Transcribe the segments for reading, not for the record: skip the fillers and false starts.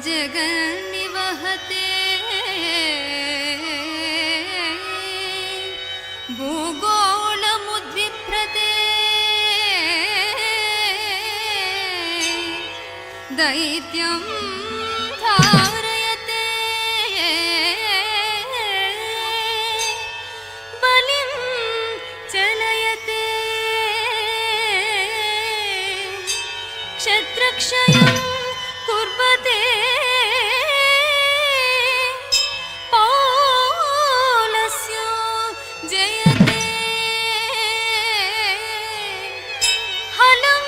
जगन्निवहते भूगोलमुद्विप्रते दैत्यं धारयते बलिं चलयते क्षत्रक्षयं कुर्वते पौलस्यो जयते हलं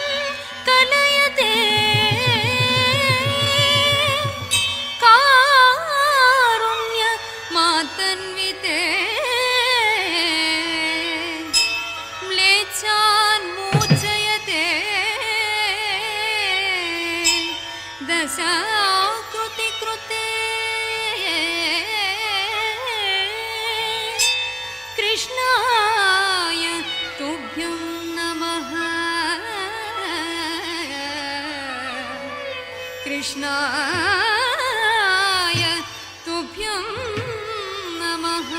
कलयते कारुण्यमातन्विते म्लेच्छान् मोचयते दशाकृति कृते कृष्णाय तुभ्यं नमः कृष्णाय तुभ्यं नमः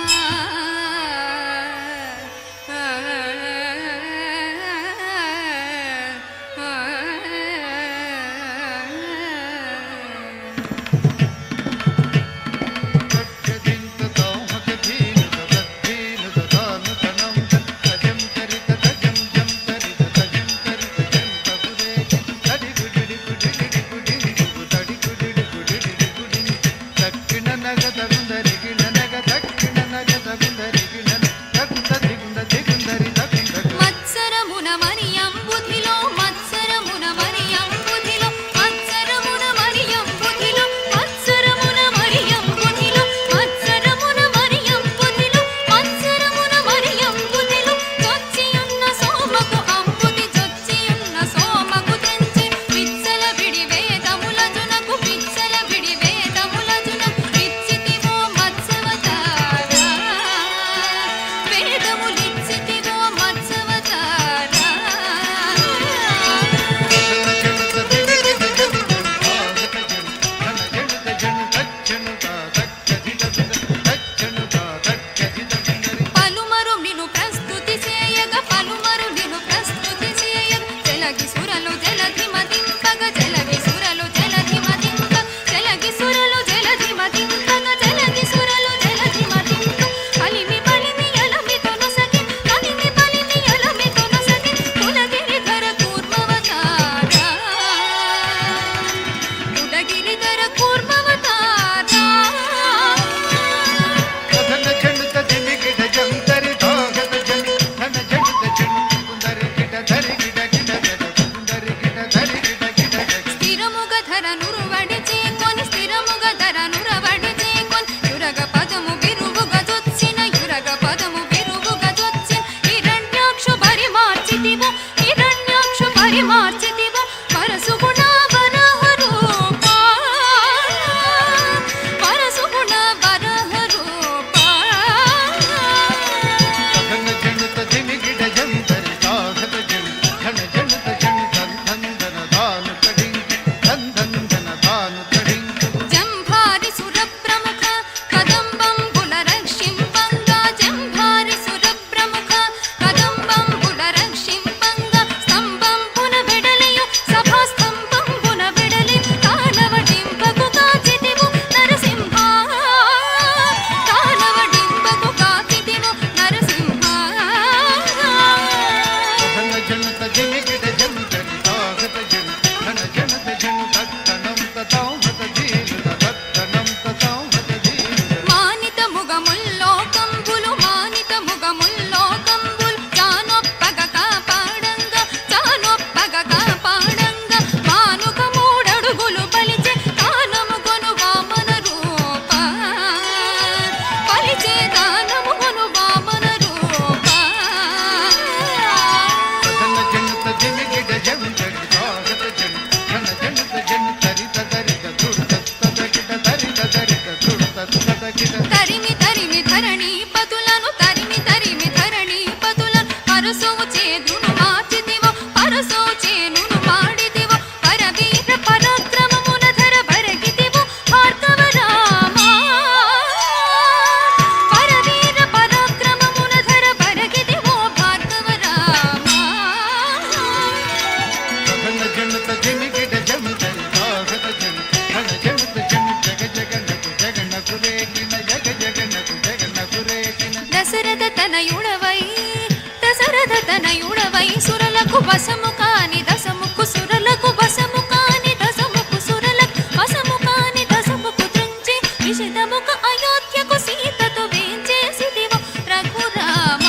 సురలకు వశము కాని దశముకు సురలకు వశము కాని దశముకు సురలకు వశము కాని దశముకు త్రుంచి విషిదముక అయోధ్యకు సీతతో వేంచేసిదివో రఘురామ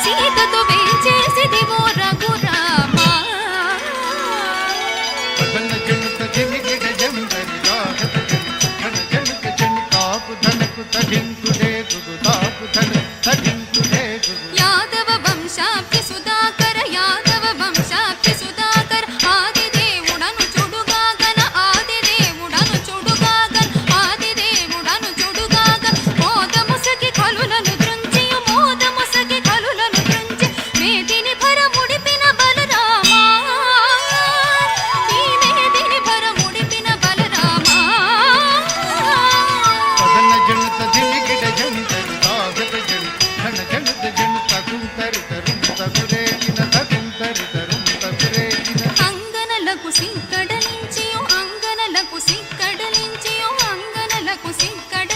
సీతతో వేంచేసిదివో రఘురామ పదన జనుత జనిగిడ జందరి రాగత జని ఘన జనుక జని తాపు ధనకు తగింకుడే గుగు తాపు ధన తగింకుడే గుగు యాదవ వంశాబ్ది సుధాకర యాదవ వంశాబ్ది సుధాకర ఆదిదేవుడను చుడుగాగన ఆదిదేవుడను చుడుగాగన ఆదిదేవుడను చుడుగాగన మోదముసకి కలులను దృంచియు మోదముసకి కలులను దృంచి మేదిని భరముడిపిన బలరామ ఈ మేదిని భరముడిపిన బలరామ పదన జనుత జనిగిడ జందరి రాగత జని ఘన జనుత జని తగుంతరి తరుం తగురేగిన తగుంతరి తరుం తగురేగిన అంగనలకు సిక్కడలించియు అంగనలకు సిక్కడలించియు అంగనలకు సిక్కడ